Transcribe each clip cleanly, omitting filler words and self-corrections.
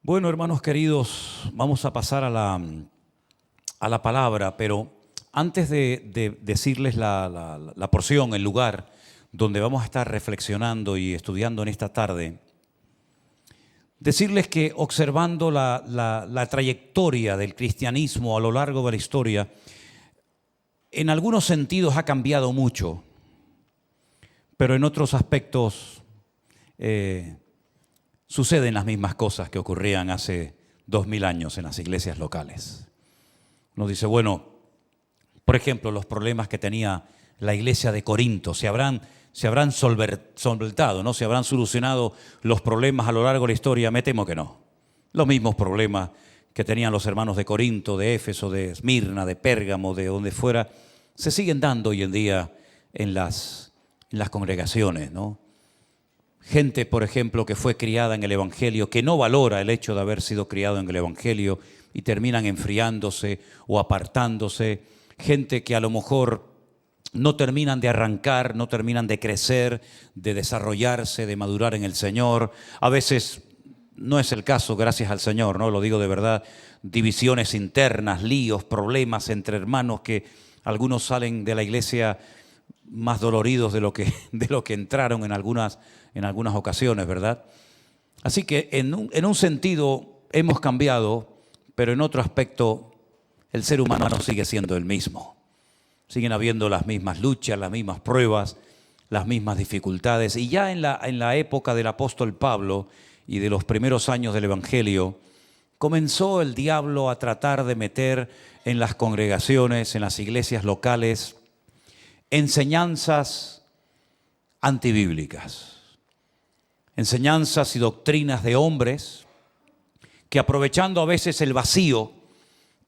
Bueno, hermanos queridos, vamos a pasar a la palabra, pero antes de decirles la porción, el lugar donde vamos a estar reflexionando y estudiando en esta tarde, decirles que observando la trayectoria del cristianismo a lo largo de la historia, en algunos sentidos ha cambiado mucho, pero en otros aspectos suceden las mismas cosas que ocurrían hace 2000 años en las iglesias locales. Uno dice, bueno, por ejemplo, los problemas que tenía la iglesia de Corinto, se habrán solventado, ¿no? Se habrán solucionado los problemas a lo largo de la historia. Me temo que no. Los mismos problemas que tenían los hermanos de Corinto, de Éfeso, de Esmirna, de Pérgamo, de donde fuera, se siguen dando hoy en día en las congregaciones, ¿no? Gente, por ejemplo, que fue criada en el Evangelio, que no valora el hecho de haber sido criado en el Evangelio y terminan enfriándose o apartándose. Gente que a lo mejor no terminan de arrancar, no terminan de crecer, de desarrollarse, de madurar en el Señor. A veces no es el caso, gracias al Señor, ¿no? Lo digo de verdad, divisiones internas, líos, problemas entre hermanos que algunos salen de la iglesia más doloridos de lo que entraron en algunas ocasiones, ¿verdad? Así que en un sentido hemos cambiado, pero en otro aspecto el ser humano no sigue siendo el mismo. Siguen habiendo las mismas luchas, las mismas pruebas, las mismas dificultades. Y ya en la época del apóstol Pablo y de los primeros años del Evangelio, comenzó el diablo a tratar de meter en las congregaciones, en las iglesias locales, enseñanzas antibíblicas, enseñanzas y doctrinas de hombres que, aprovechando a veces el vacío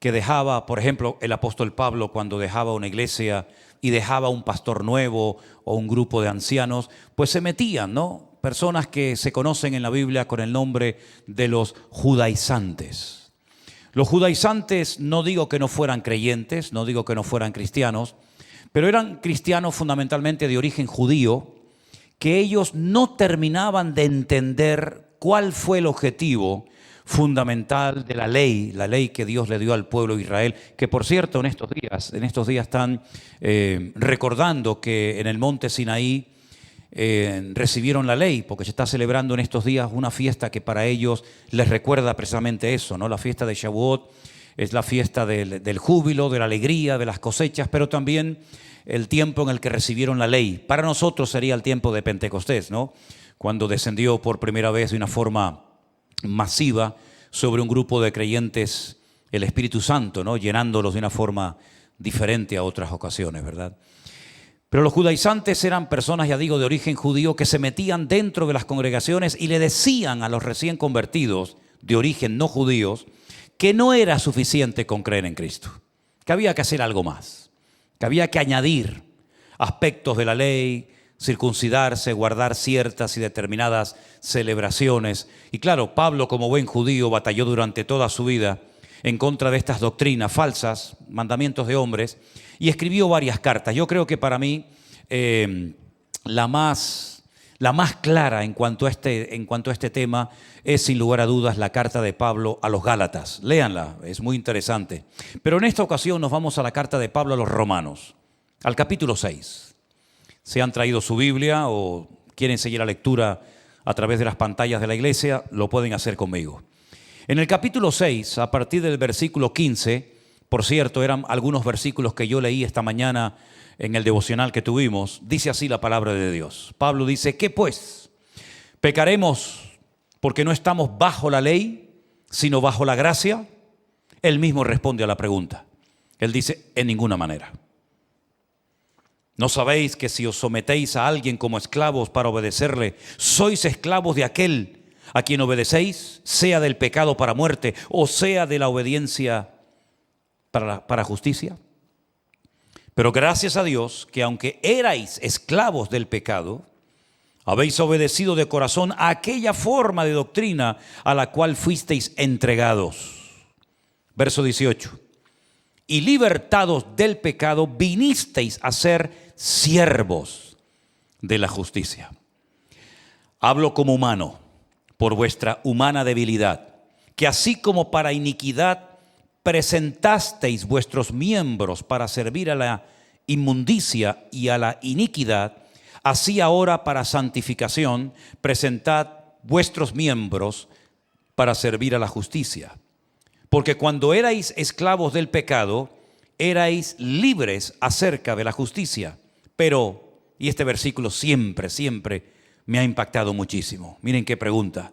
que dejaba, por ejemplo, el apóstol Pablo cuando dejaba una iglesia y dejaba un pastor nuevo o un grupo de ancianos, pues se metían, ¿no? Personas que se conocen en la Biblia con el nombre de los judaizantes. Los judaizantes, no digo que no fueran creyentes, no digo que no fueran cristianos, pero eran cristianos fundamentalmente de origen judío, que ellos no terminaban de entender cuál fue el objetivo fundamental de la ley que Dios le dio al pueblo de Israel, que por cierto en estos días están recordando que en el monte Sinaí recibieron la ley, porque se está celebrando en estos días una fiesta que para ellos les recuerda precisamente eso, ¿no? La fiesta de Shavuot es la fiesta del júbilo, de la alegría, de las cosechas, pero también el tiempo en el que recibieron la ley. Para nosotros sería el tiempo de Pentecostés, ¿no? Cuando descendió por primera vez de una forma masiva sobre un grupo de creyentes el Espíritu Santo, ¿no? Llenándolos de una forma diferente a otras ocasiones, ¿verdad? Pero los judaizantes eran personas, ya digo, de origen judío que se metían dentro de las congregaciones y le decían a los recién convertidos de origen no judíos que no era suficiente con creer en Cristo, que había que hacer algo más, que había que añadir aspectos de la ley, circuncidarse, guardar ciertas y determinadas celebraciones. Y claro, Pablo, como buen judío, batalló durante toda su vida en contra de estas doctrinas falsas, mandamientos de hombres, y escribió varias cartas. Yo creo que para mí la más clara en cuanto a este tema es sin lugar a dudas la carta de Pablo a los Gálatas. Léanla, es muy interesante. Pero en esta ocasión nos vamos a la carta de Pablo a los Romanos, al capítulo 6. Si han traído su Biblia o quieren seguir la lectura a través de las pantallas de la iglesia, lo pueden hacer conmigo. En el capítulo 6, a partir del versículo 15, por cierto, eran algunos versículos que yo leí esta mañana en el devocional que tuvimos, dice así la palabra de Dios. Pablo dice, ¿qué pues? ¿Pecaremos porque no estamos bajo la ley, sino bajo la gracia? Él mismo responde a la pregunta. Él dice, en ninguna manera. ¿No sabéis que si os sometéis a alguien como esclavos para obedecerle, sois esclavos de aquel a quien obedecéis, sea del pecado para muerte o sea de la obediencia para justicia? Pero gracias a Dios que aunque erais esclavos del pecado, habéis obedecido de corazón a aquella forma de doctrina a la cual fuisteis entregados. Verso 18. Y libertados del pecado, vinisteis a ser siervos de la justicia. Hablo como humano, por vuestra humana debilidad. que así como para iniquidad presentasteis vuestros miembros para servir a la inmundicia y a la iniquidad, así ahora para santificación presentad vuestros miembros para servir a la justicia. Porque cuando erais esclavos del pecado, erais libres acerca de la justicia. Pero, y este versículo siempre me ha impactado muchísimo. Miren qué pregunta.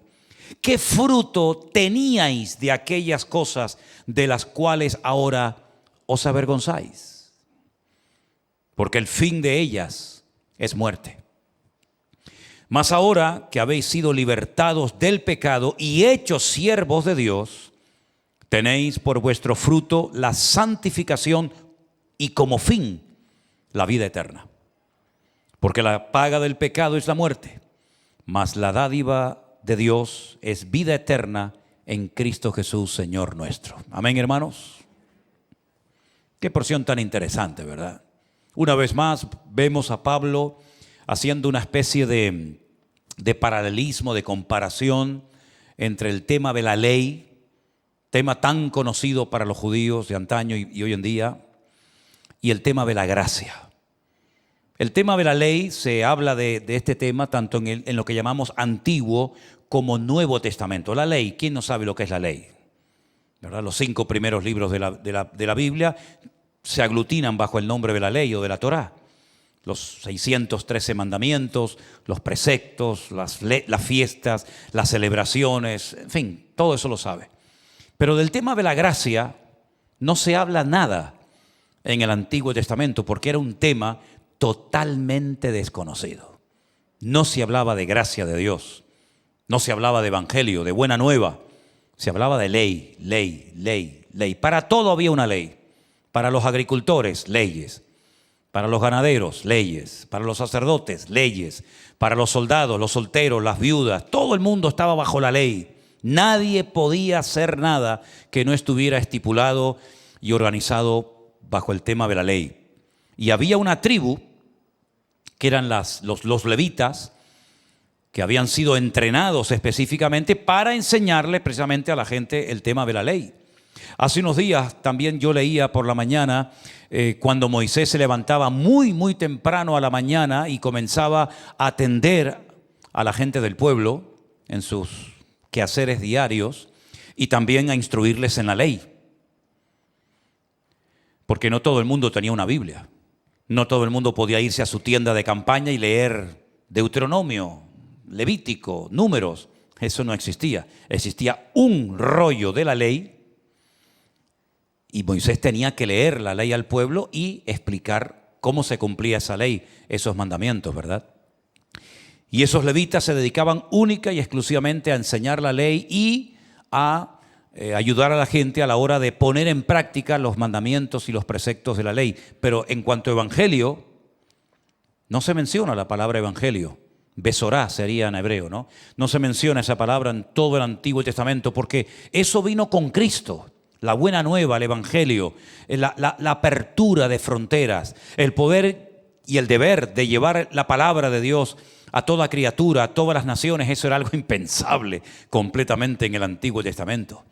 ¿Qué fruto teníais de aquellas cosas de las cuales ahora os avergonzáis? Porque el fin de ellas es muerte. Mas ahora que habéis sido libertados del pecado y hechos siervos de Dios, tenéis por vuestro fruto la santificación y como fin la vida eterna. Porque la paga del pecado es la muerte, mas la dádiva de Dios es vida eterna en Cristo Jesús, Señor nuestro. Amén, hermanos. Qué porción tan interesante, ¿verdad? Una vez más vemos a Pablo haciendo una especie de paralelismo, de comparación entre el tema de la ley, tema tan conocido para los judíos de antaño y hoy en día, y el tema de la gracia. El tema de la ley, se habla de este tema tanto en lo que llamamos Antiguo como Nuevo Testamento. La ley, ¿quién no sabe lo que es la ley? ¿Verdad? Los 5 primeros libros de la Biblia se aglutinan bajo el nombre de la ley o de la Torá. Los 613 mandamientos, los preceptos, las fiestas, las celebraciones, en fin, todo eso lo sabe. Pero del tema de la gracia no se habla nada en el Antiguo Testamento porque era un tema totalmente desconocido. No se hablaba de gracia de Dios, no se hablaba de evangelio, de buena nueva, se hablaba de ley, ley, ley, ley. Para todo había una ley. Para los agricultores, leyes. Para los ganaderos, leyes. Para los sacerdotes, leyes. Para los soldados, los solteros, las viudas, todo el mundo estaba bajo la ley. Nadie podía hacer nada que no estuviera estipulado y organizado bajo el tema de la ley. Y había una tribu que eran los levitas, que habían sido entrenados específicamente para enseñarle precisamente a la gente el tema de la ley. Hace unos días también yo leía por la mañana cuando Moisés se levantaba muy temprano a la mañana y comenzaba a atender a la gente del pueblo en sus quehaceres diarios y también a instruirles en la ley. Porque no todo el mundo tenía una Biblia. No todo el mundo podía irse a su tienda de campaña y leer Deuteronomio, Levítico, Números. Eso no existía. Existía un rollo de la ley y Moisés tenía que leer la ley al pueblo y explicar cómo se cumplía esa ley, esos mandamientos, ¿verdad? Y esos levitas se dedicaban única y exclusivamente a enseñar la ley y a ayudar a la gente a la hora de poner en práctica los mandamientos y los preceptos de la ley. Pero en cuanto a evangelio, no se menciona la palabra evangelio. Besorá sería en hebreo, ¿no? No se menciona esa palabra en todo el Antiguo Testamento porque eso vino con Cristo. La buena nueva, el evangelio, la apertura de fronteras, el poder y el deber de llevar la palabra de Dios a toda criatura, a todas las naciones. Eso era algo impensable completamente en el Antiguo Testamento.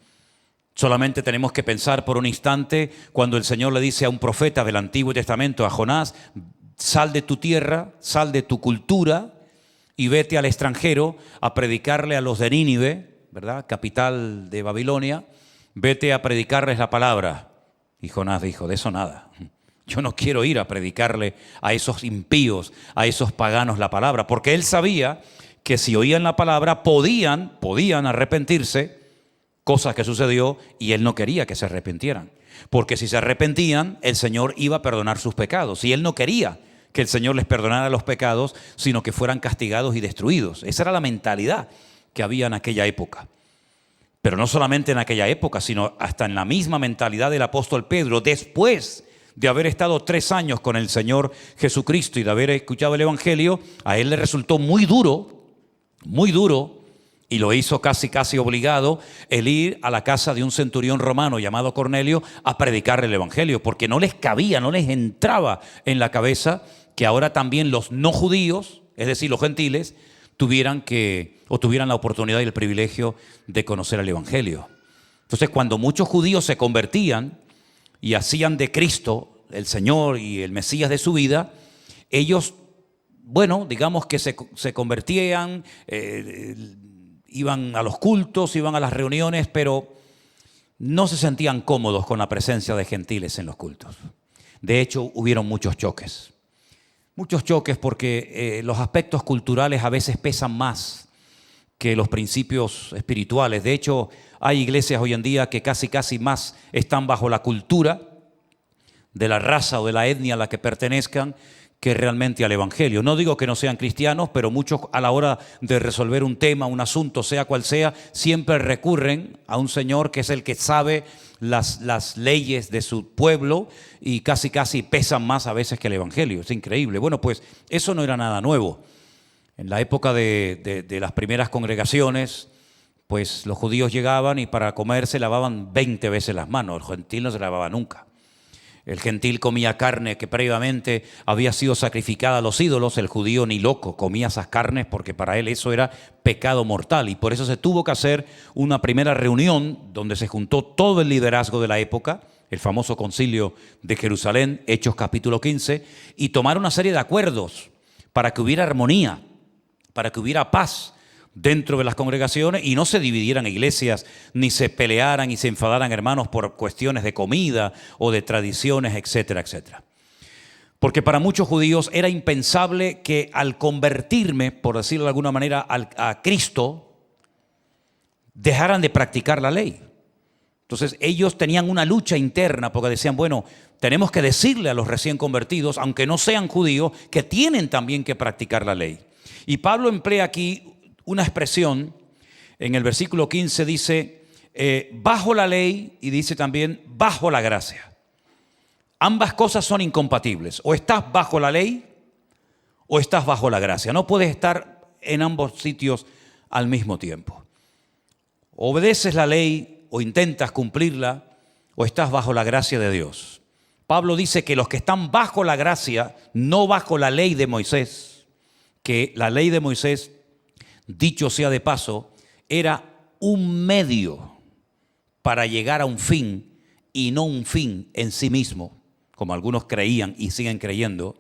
Solamente tenemos que pensar por un instante cuando el Señor le dice a un profeta del Antiguo Testamento, a Jonás: sal de tu tierra, sal de tu cultura y vete al extranjero a predicarle a los de Nínive, ¿verdad? Capital de Babilonia, vete a predicarles la palabra. Y Jonás dijo: de eso nada. Yo no quiero ir a predicarle a esos impíos, a esos paganos la palabra, porque él sabía que si oían la palabra podían arrepentirse, cosa que sucedió, y él no quería que se arrepintieran. Porque si se arrepentían, el Señor iba a perdonar sus pecados. Y él no quería que el Señor les perdonara los pecados, sino que fueran castigados y destruidos. Esa era la mentalidad que había en aquella época. Pero no solamente en aquella época, sino hasta en la misma mentalidad del apóstol Pedro, después de haber estado 3 años con el Señor Jesucristo y de haber escuchado el evangelio, a él le resultó muy duro, y lo hizo casi obligado, el ir a la casa de un centurión romano llamado Cornelio a predicar el evangelio, porque no les cabía, no les entraba en la cabeza que ahora también los no judíos, es decir, los gentiles, tuvieran la oportunidad y el privilegio de conocer el evangelio. Entonces, cuando muchos judíos se convertían y hacían de Cristo el Señor y el Mesías de su vida, ellos, bueno, digamos que se convertían, iban a los cultos, iban a las reuniones, pero no se sentían cómodos con la presencia de gentiles en los cultos. De hecho, hubieron muchos choques. Muchos choques porque los aspectos culturales a veces pesan más que los principios espirituales. De hecho, hay iglesias hoy en día que casi más están bajo la cultura de la raza o de la etnia a la que pertenezcan que realmente al evangelio. No digo que no sean cristianos, pero muchos a la hora de resolver un tema, un asunto, sea cual sea, siempre recurren a un señor que es el que sabe las leyes de su pueblo y casi pesan más a veces que el evangelio. Es increíble. Bueno, pues eso no era nada nuevo. En la época de las primeras congregaciones, pues los judíos llegaban y para comer se lavaban 20 veces las manos. El gentil no se lavaba nunca. El gentil comía carne que previamente había sido sacrificada a los ídolos. El judío ni loco comía esas carnes porque para él eso era pecado mortal. Y por eso se tuvo que hacer una primera reunión donde se juntó todo el liderazgo de la época, el famoso concilio de Jerusalén, Hechos capítulo 15, y tomar una serie de acuerdos para que hubiera armonía, para que hubiera paz dentro de las congregaciones y no se dividieran iglesias, ni se pelearan y se enfadaran hermanos por cuestiones de comida o de tradiciones, etcétera, etcétera. Porque para muchos judíos era impensable que al convertirme, por decirlo de alguna manera, a Cristo, dejaran de practicar la ley. Entonces ellos tenían una lucha interna porque decían, bueno, tenemos que decirle a los recién convertidos, aunque no sean judíos, que tienen también que practicar la ley. Y Pablo emplea aquí una expresión, en el versículo 15 dice, bajo la ley, y dice también, bajo la gracia. Ambas cosas son incompatibles. O estás bajo la ley, o estás bajo la gracia. No puedes estar en ambos sitios al mismo tiempo. Obedeces la ley, o intentas cumplirla, o estás bajo la gracia de Dios. Pablo dice que los que están bajo la gracia, no bajo la ley de Moisés, que la ley de Moisés, dicho sea de paso, era un medio para llegar a un fin y no un fin en sí mismo, como algunos creían y siguen creyendo.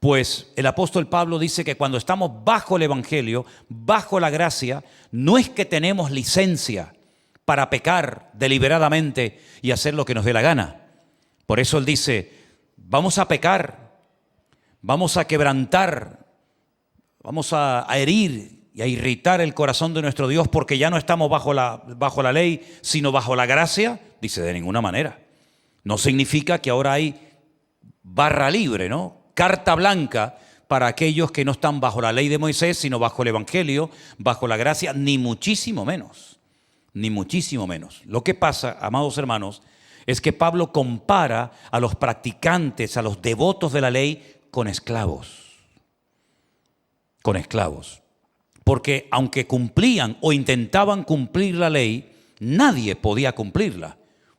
Pues el apóstol Pablo dice que cuando estamos bajo el evangelio, bajo la gracia, no es que tenemos licencia para pecar deliberadamente y hacer lo que nos dé la gana. Por eso él dice, vamos a pecar, vamos a quebrantar, vamos a herir y a irritar el corazón de nuestro Dios porque ya no estamos bajo la ley, sino bajo la gracia. Dice, de ninguna manera. No significa que ahora hay barra libre, ¿no? Carta blanca para aquellos que no están bajo la ley de Moisés, sino bajo el evangelio, bajo la gracia, ni muchísimo menos. Ni muchísimo menos. Lo que pasa, amados hermanos, es que Pablo compara a los practicantes, a los devotos de la ley, con esclavos. Con esclavos. Porque aunque cumplían o intentaban cumplir la ley, nadie podía cumplirla,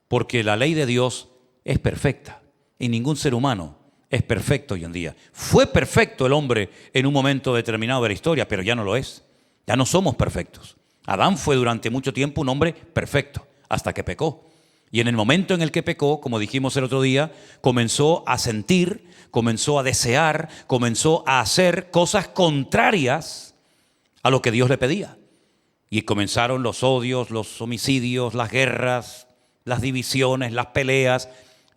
porque la ley de Dios es perfecta y ningún ser humano es perfecto hoy en día. Fue perfecto el hombre en un momento determinado de la historia, pero ya no lo es. Ya no somos perfectos. Adán fue durante mucho tiempo un hombre perfecto, hasta que pecó. Y en el momento en el que pecó, como dijimos el otro día, comenzó a sentir, comenzó a desear, comenzó a hacer cosas contrarias a lo que Dios le pedía. Y comenzaron los odios, los homicidios, las guerras, las divisiones, las peleas.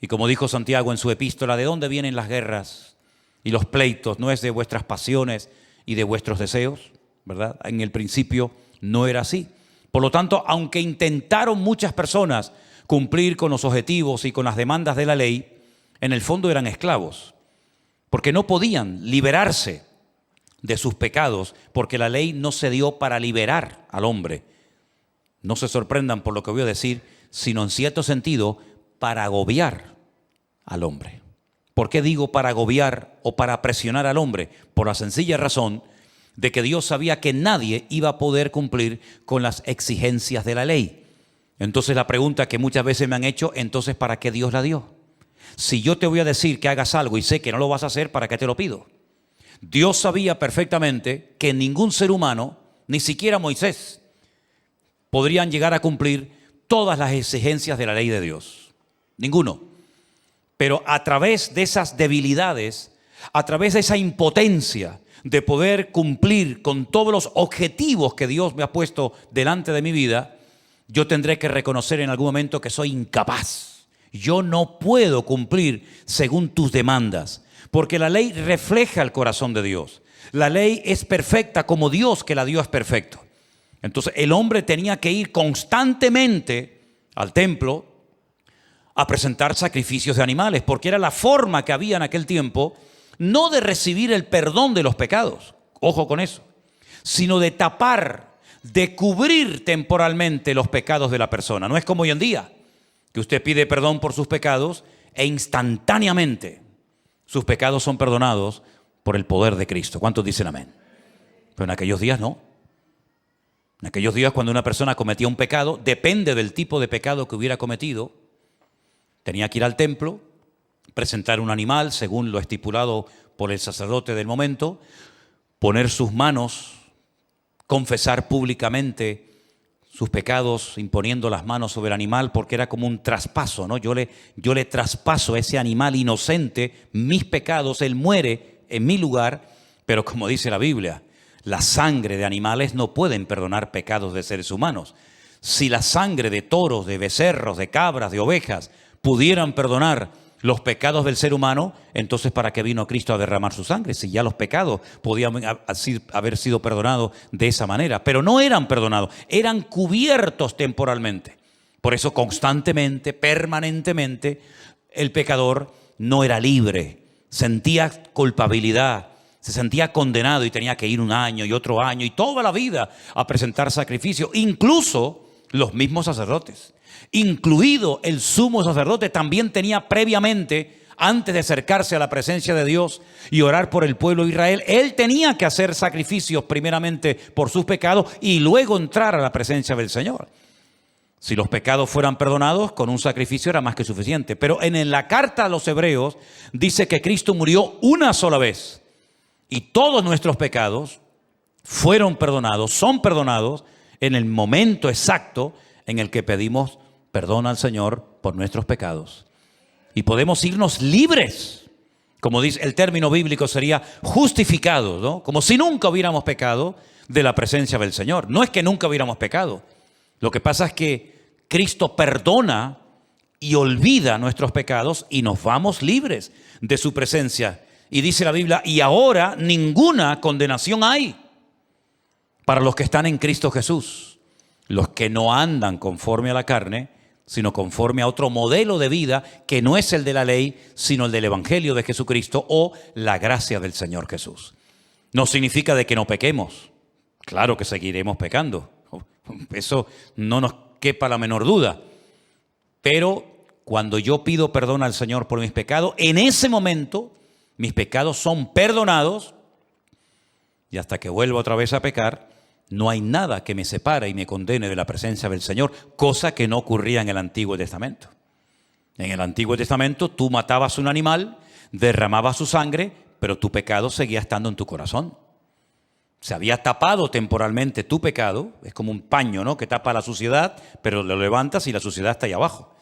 Y como dijo Santiago en su epístola, ¿de dónde vienen las guerras y los pleitos? ¿No es de vuestras pasiones y de vuestros deseos? ¿Verdad? En el principio no era así. Por lo tanto, aunque intentaron muchas personas cumplir con los objetivos y con las demandas de la ley, en el fondo eran esclavos, porque no podían liberarse de sus pecados, porque la ley no se dio para liberar al hombre. No se sorprendan por lo que voy a decir, sino en cierto sentido para agobiar al hombre. ¿Por qué digo para agobiar o para presionar al hombre? Por la sencilla razón de que Dios sabía que nadie iba a poder cumplir con las exigencias de la ley. Entonces la pregunta que muchas veces me han hecho, entonces ¿para qué Dios la dio? Si yo te voy a decir que hagas algo y sé que no lo vas a hacer, ¿para qué te lo pido? Dios sabía perfectamente que ningún ser humano, ni siquiera Moisés, podrían llegar a cumplir todas las exigencias de la ley de Dios. Ninguno. Pero a través de esas debilidades, a través de esa impotencia de poder cumplir con todos los objetivos que Dios me ha puesto delante de mi vida, yo tendré que reconocer en algún momento que soy incapaz. Yo no puedo cumplir según tus demandas, porque la ley refleja el corazón de Dios. La ley es perfecta como Dios que la dio es perfecto. Entonces el hombre tenía que ir constantemente al templo a presentar sacrificios de animales, porque era la forma que había en aquel tiempo, no de recibir el perdón de los pecados, ojo con eso, sino de tapar, de cubrir temporalmente los pecados de la persona. No es como hoy en día, que usted pide perdón por sus pecados e instantáneamente sus pecados son perdonados por el poder de Cristo. ¿Cuántos dicen amén? Pero en aquellos días no. En aquellos días, cuando una persona cometía un pecado, depende del tipo de pecado que hubiera cometido, tenía que ir al templo, presentar un animal según lo estipulado por el sacerdote del momento, poner sus manos, confesar públicamente sus pecados imponiendo las manos sobre el animal, porque era como un traspaso, ¿no? Yo le traspaso a ese animal inocente mis pecados, él muere en mi lugar, pero como dice la Biblia, la sangre de animales no pueden perdonar pecados de seres humanos. Si la sangre de toros, de becerros, de cabras, de ovejas pudieran perdonar los pecados del ser humano, entonces ¿para qué vino Cristo a derramar su sangre? Si ya los pecados podían haber sido perdonados de esa manera. Pero no eran perdonados, eran cubiertos temporalmente. Por eso constantemente, permanentemente, el pecador no era libre, sentía culpabilidad, se sentía condenado y tenía que ir un año y otro año y toda la vida a presentar sacrificio. Incluso los mismos sacerdotes, incluido el sumo sacerdote, también tenía previamente, antes de acercarse a la presencia de Dios y orar por el pueblo de Israel, él tenía que hacer sacrificios primeramente por sus pecados y luego entrar a la presencia del Señor. Si los pecados fueran perdonados, con un sacrificio era más que suficiente. Pero en la carta a los Hebreos dice que Cristo murió una sola vez y todos nuestros pecados fueron perdonados, son perdonados en el momento exacto en el que pedimos perdón al Señor por nuestros pecados. Y podemos irnos libres, como dice el término bíblico, sería justificados, ¿no? Como si nunca hubiéramos pecado de la presencia del Señor. No es que nunca hubiéramos pecado. Lo que pasa es que Cristo perdona y olvida nuestros pecados y nos vamos libres de su presencia. Y dice la Biblia, y ahora ninguna condenación hay para los que están en Cristo Jesús, los que no andan conforme a la carne, sino conforme a otro modelo de vida que no es el de la ley, sino el del Evangelio de Jesucristo o la gracia del Señor Jesús. No significa de que no pequemos. Claro que seguiremos pecando. Eso no nos quepa la menor duda. Pero cuando yo pido perdón al Señor por mis pecados, en ese momento mis pecados son perdonados y hasta que vuelva otra vez a pecar, no hay nada que me separe y me condene de la presencia del Señor, cosa que no ocurría en el Antiguo Testamento. En el Antiguo Testamento tú matabas un animal, derramabas su sangre, pero tu pecado seguía estando en tu corazón. Se había tapado temporalmente tu pecado, es como un paño, ¿no?, que tapa la suciedad, pero lo levantas y la suciedad está ahí abajo.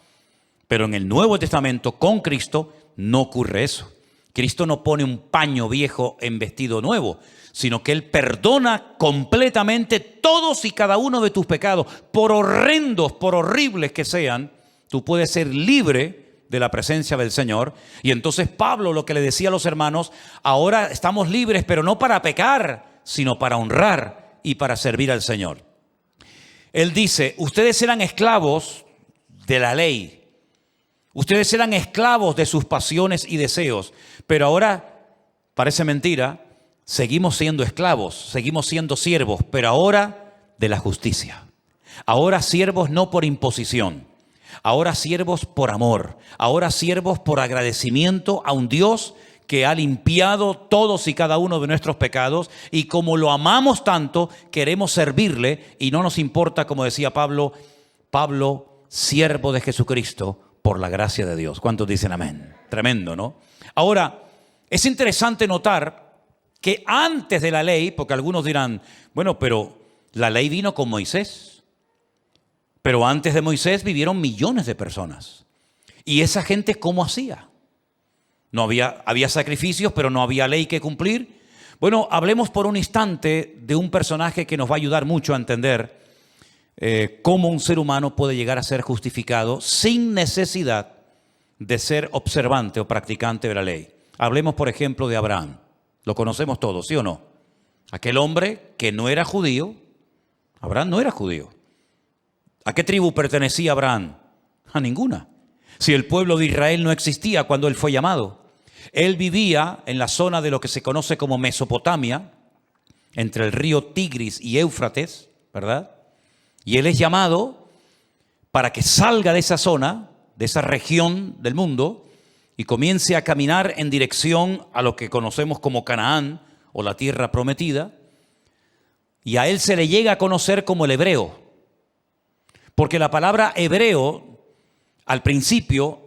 Pero en el Nuevo Testamento, con Cristo, no ocurre eso. Cristo no pone un paño viejo en vestido nuevo, sino que Él perdona completamente todos y cada uno de tus pecados, por horrendos, por horribles que sean. Tú puedes ser libre de la presencia del Señor. Y entonces Pablo lo que le decía a los hermanos, ahora estamos libres, pero no para pecar, sino para honrar y para servir al Señor. Él dice, ustedes eran esclavos de la ley, ustedes eran esclavos de sus pasiones y deseos, pero ahora, parece mentira, seguimos siendo esclavos, seguimos siendo siervos, pero ahora de la justicia. Ahora siervos no por imposición, ahora siervos por amor, ahora siervos por agradecimiento a un Dios que ha limpiado todos y cada uno de nuestros pecados, y como lo amamos tanto, queremos servirle y no nos importa, como decía Pablo, siervo de Jesucristo por la gracia de Dios. ¿Cuántos dicen amén? Tremendo, ¿no? Ahora, es interesante notar que antes de la ley, porque algunos dirán, bueno, pero la ley vino con Moisés. Pero antes de Moisés vivieron millones de personas. ¿Y esa gente cómo hacía? No había sacrificios, pero no había ley que cumplir. Bueno, hablemos por un instante de un personaje que nos va a ayudar mucho a entender cómo un ser humano puede llegar a ser justificado sin necesidad de ser observante o practicante de la ley. Hablemos, por ejemplo, de Abraham. Lo conocemos todos, ¿sí o no? Aquel hombre que no era judío. Abraham no era judío. ¿A qué tribu pertenecía Abraham? A ninguna. Si el pueblo de Israel no existía cuando él fue llamado. Él vivía en la zona de lo que se conoce como Mesopotamia, entre el río Tigris y Éufrates, ¿verdad? Y él es llamado para que salga de esa zona, de esa región del mundo, y comience a caminar en dirección a lo que conocemos como Canaán, o la tierra prometida. Y a él se le llega a conocer como el hebreo, porque la palabra hebreo, al principio,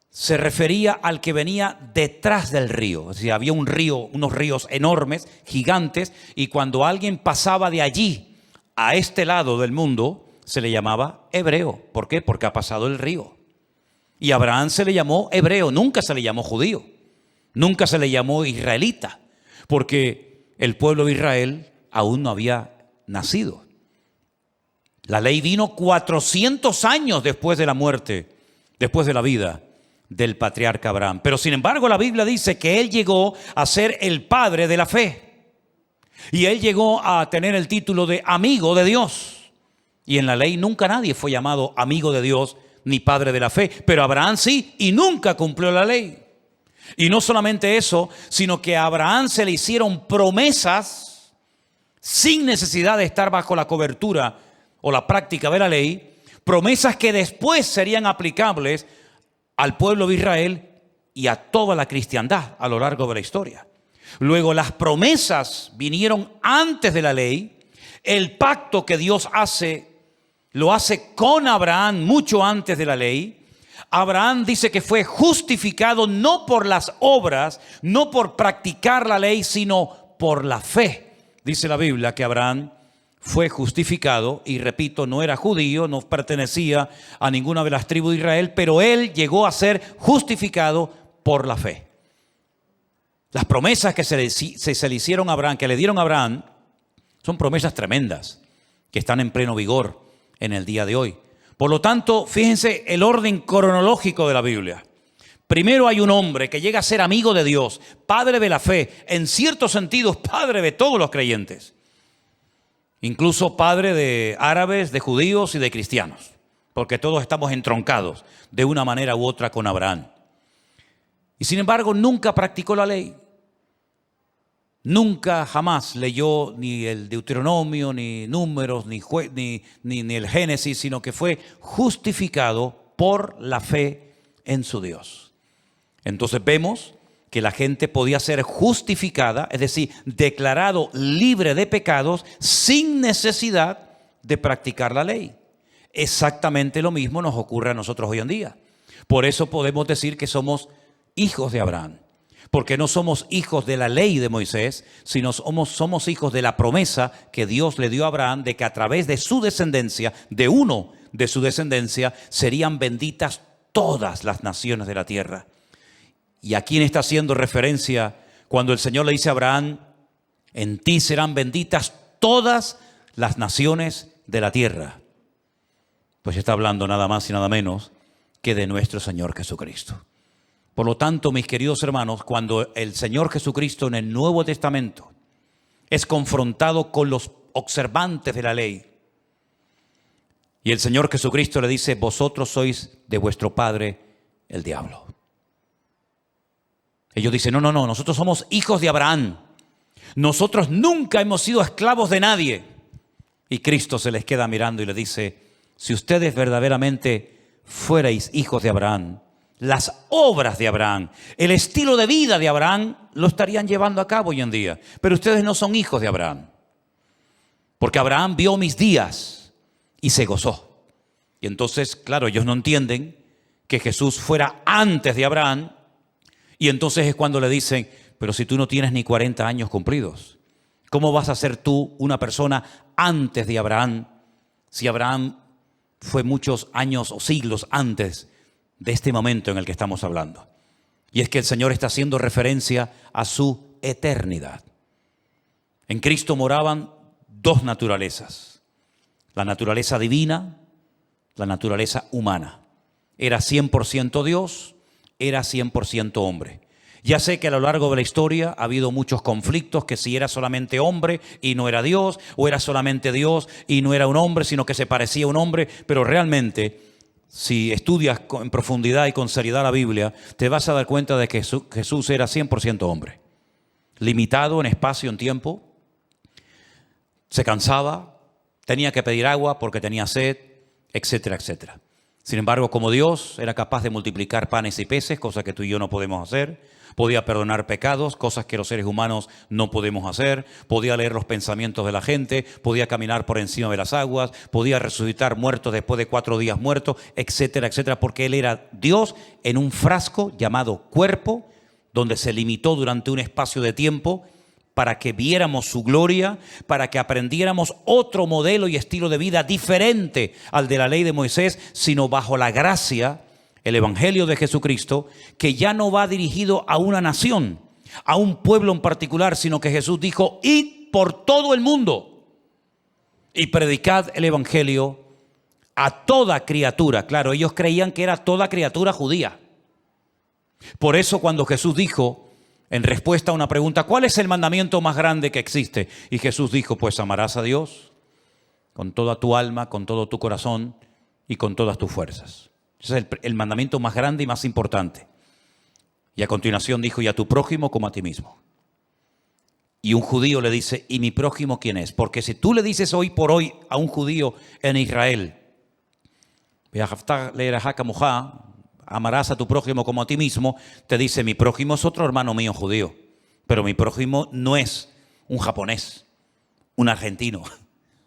se refería al que venía detrás del río. Es decir, había un río, unos ríos enormes, gigantes, y cuando alguien pasaba de allí a este lado del mundo, se le llamaba hebreo. ¿Por qué? Porque ha pasado el río. Y a Abraham se le llamó hebreo, nunca se le llamó judío, nunca se le llamó israelita, porque el pueblo de Israel aún no había nacido. La ley vino 400 años después de la muerte, después de la vida del patriarca Abraham. Pero sin embargo la Biblia dice que él llegó a ser el padre de la fe. Y él llegó a tener el título de amigo de Dios. Y en la ley nunca nadie fue llamado amigo de Dios ni padre de la fe. Pero Abraham sí, y nunca cumplió la ley. Y no solamente eso, sino que a Abraham se le hicieron promesas sin necesidad de estar bajo la cobertura o la práctica de la ley. Promesas que después serían aplicables al pueblo de Israel y a toda la cristiandad a lo largo de la historia. Luego las promesas vinieron antes de la ley. El pacto que Dios hace, lo hace con Abraham mucho antes de la ley. Abraham dice que fue justificado no por las obras, no por practicar la ley, sino por la fe. Dice la Biblia que Abraham fue justificado, y repito, no era judío, no pertenecía a ninguna de las tribus de Israel, pero él llegó a ser justificado por la fe. Las promesas que se le hicieron a Abraham, que le dieron a Abraham, son promesas tremendas, que están en pleno vigor en el día de hoy. Por lo tanto, fíjense el orden cronológico de la Biblia. Primero hay un hombre que llega a ser amigo de Dios, padre de la fe, en ciertos sentidos padre de todos los creyentes. Incluso padre de árabes, de judíos y de cristianos, porque todos estamos entroncados de una manera u otra con Abraham. Y sin embargo nunca practicó la ley. Nunca jamás leyó ni el Deuteronomio, ni Números, ni el Génesis, sino que fue justificado por la fe en su Dios. Entonces vemos que la gente podía ser justificada, es decir, declarado libre de pecados sin necesidad de practicar la ley. Exactamente lo mismo nos ocurre a nosotros hoy en día. Por eso podemos decir que somos hijos de Abraham, porque no somos hijos de la ley de Moisés, sino somos hijos de la promesa que Dios le dio a Abraham de que a través de su descendencia, de uno de su descendencia, serían benditas todas las naciones de la tierra. ¿Y a quién está haciendo referencia cuando el Señor le dice a Abraham: en ti serán benditas todas las naciones de la tierra? Pues está hablando nada más y nada menos que de nuestro Señor Jesucristo. Por lo tanto, mis queridos hermanos, cuando el Señor Jesucristo en el Nuevo Testamento es confrontado con los observantes de la ley, y el Señor Jesucristo le dice: vosotros sois de vuestro padre el diablo. Ellos dicen: no, nosotros somos hijos de Abraham. Nosotros nunca hemos sido esclavos de nadie. Y Cristo se les queda mirando y le dice: si ustedes verdaderamente fuerais hijos de Abraham, las obras de Abraham, el estilo de vida de Abraham, lo estarían llevando a cabo hoy en día. Pero ustedes no son hijos de Abraham. Porque Abraham vio mis días y se gozó. Y entonces, claro, ellos no entienden que Jesús fuera antes de Abraham. Y entonces es cuando le dicen: pero si tú no tienes ni 40 años cumplidos, ¿cómo vas a ser tú una persona antes de Abraham? Si Abraham fue muchos años o siglos antes de este momento en el que estamos hablando. Y es que el Señor está haciendo referencia a su eternidad. En Cristo moraban dos naturalezas: la naturaleza divina, la naturaleza humana. Era 100% Dios, era 100% hombre. Ya sé que a lo largo de la historia ha habido muchos conflictos, que si era solamente hombre y no era Dios, o era solamente Dios y no era un hombre, sino que se parecía a un hombre, pero realmente, si estudias en profundidad y con seriedad la Biblia, te vas a dar cuenta de que Jesús era 100% hombre, limitado en espacio, en tiempo, se cansaba, tenía que pedir agua porque tenía sed, etcétera, etcétera. Sin embargo, como Dios, era capaz de multiplicar panes y peces, cosa que tú y yo no podemos hacer. Podía perdonar pecados, cosas que los seres humanos no podemos hacer. Podía leer los pensamientos de la gente, podía caminar por encima de las aguas, podía resucitar muertos después de 4 días muertos, etcétera, etcétera, porque Él era Dios en un frasco llamado cuerpo, donde se limitó durante un espacio de tiempo para que viéramos su gloria, para que aprendiéramos otro modelo y estilo de vida diferente al de la ley de Moisés, sino bajo la gracia, el Evangelio de Jesucristo, que ya no va dirigido a una nación, a un pueblo en particular, sino que Jesús dijo: id por todo el mundo y predicad el Evangelio a toda criatura. Claro, ellos creían que era toda criatura judía. Por eso cuando Jesús dijo, en respuesta a una pregunta, ¿cuál es el mandamiento más grande que existe? Y Jesús dijo, pues amarás a Dios con toda tu alma, con todo tu corazón y con todas tus fuerzas. Ese es el mandamiento más grande y más importante. Y a continuación dijo, y a tu prójimo como a ti mismo. Y un judío le dice, ¿y mi prójimo quién es? Porque si tú le dices hoy por hoy a un judío en Israel, amarás a tu prójimo como a ti mismo, te dice, mi prójimo es otro hermano mío judío, pero mi prójimo no es un japonés, un argentino,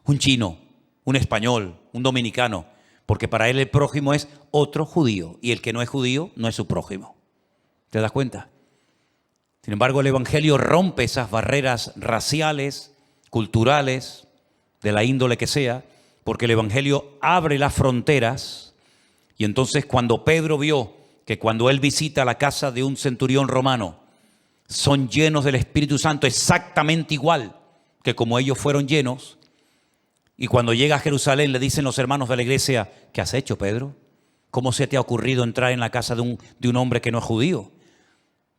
un chino, un español, un dominicano, porque para él el prójimo es otro judío, y el que no es judío no es su prójimo. ¿Te das cuenta? Sin embargo, el Evangelio rompe esas barreras raciales, culturales, de la índole que sea, porque el Evangelio abre las fronteras. Y entonces cuando Pedro vio que cuando él visita la casa de un centurión romano, son llenos del Espíritu Santo exactamente igual que como ellos fueron llenos, y cuando llega a Jerusalén le dicen los hermanos de la iglesia, ¿qué has hecho, Pedro? ¿Cómo se te ha ocurrido entrar en la casa de un hombre que no es judío?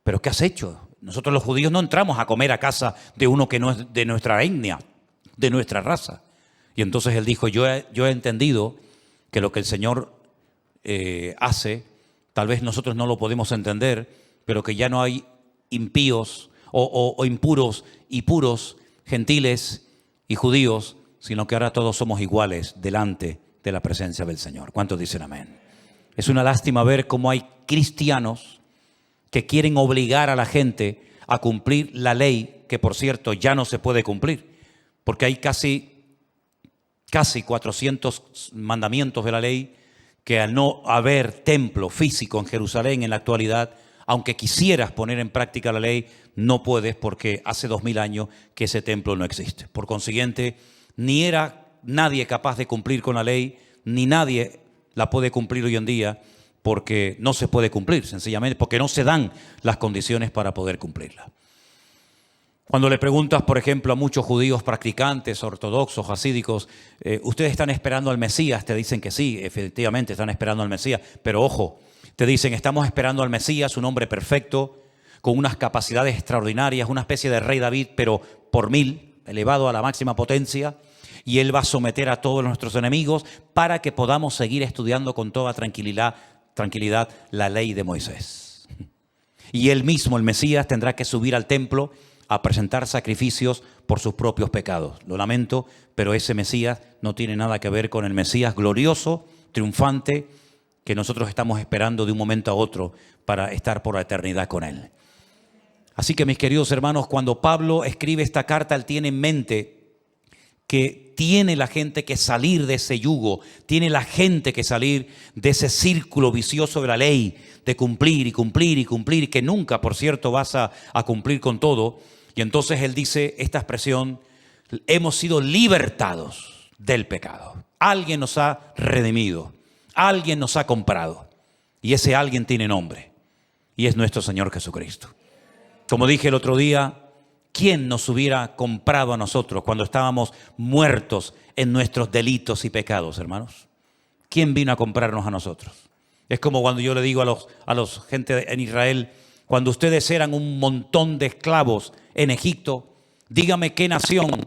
¿Pero qué has hecho? Nosotros los judíos no entramos a comer a casa de uno que no es de nuestra etnia, de nuestra raza. Y entonces él dijo, yo he entendido que lo que el Señor hace, tal vez nosotros no lo podemos entender, pero que ya no hay impíos o impuros y puros, gentiles y judíos, sino que ahora todos somos iguales delante de la presencia del Señor. ¿Cuántos dicen amén? Es una lástima ver cómo hay cristianos que quieren obligar a la gente a cumplir la ley, que por cierto ya no se puede cumplir, porque hay casi 400 mandamientos de la ley que al no haber templo físico en Jerusalén en la actualidad, aunque quisieras poner en práctica la ley, no puedes porque hace 2000 años que ese templo no existe. Por consiguiente, ni era nadie capaz de cumplir con la ley, ni nadie la puede cumplir hoy en día porque no se puede cumplir, sencillamente porque no se dan las condiciones para poder cumplirla. Cuando le preguntas, por ejemplo, a muchos judíos practicantes, ortodoxos, hasídicos, ¿ustedes están esperando al Mesías? Te dicen que sí, efectivamente están esperando al Mesías. Pero ojo, te dicen, estamos esperando al Mesías, un hombre perfecto, con unas capacidades extraordinarias, una especie de rey David, pero por 1000, elevado a la máxima potencia. Y él va a someter a todos nuestros enemigos para que podamos seguir estudiando con toda tranquilidad la ley de Moisés. Y él mismo, el Mesías, tendrá que subir al templo a presentar sacrificios por sus propios pecados. Lo lamento, pero ese Mesías no tiene nada que ver con el Mesías glorioso, triunfante, que nosotros estamos esperando de un momento a otro para estar por la eternidad con Él. Así que, mis queridos hermanos, cuando Pablo escribe esta carta, él tiene en mente que tiene la gente que salir de ese yugo, tiene la gente que salir de ese círculo vicioso de la ley, de cumplir y cumplir y cumplir, que nunca, por cierto, vas a cumplir con todo. Y entonces él dice esta expresión, hemos sido libertados del pecado. Alguien nos ha redimido, alguien nos ha comprado, y ese alguien tiene nombre, y es nuestro Señor Jesucristo. Como dije el otro día, ¿quién nos hubiera comprado a nosotros cuando estábamos muertos en nuestros delitos y pecados, hermanos? ¿Quién vino a comprarnos a nosotros? Es como cuando yo le digo a los gente en Israel, cuando ustedes eran un montón de esclavos en Egipto, dígame qué nación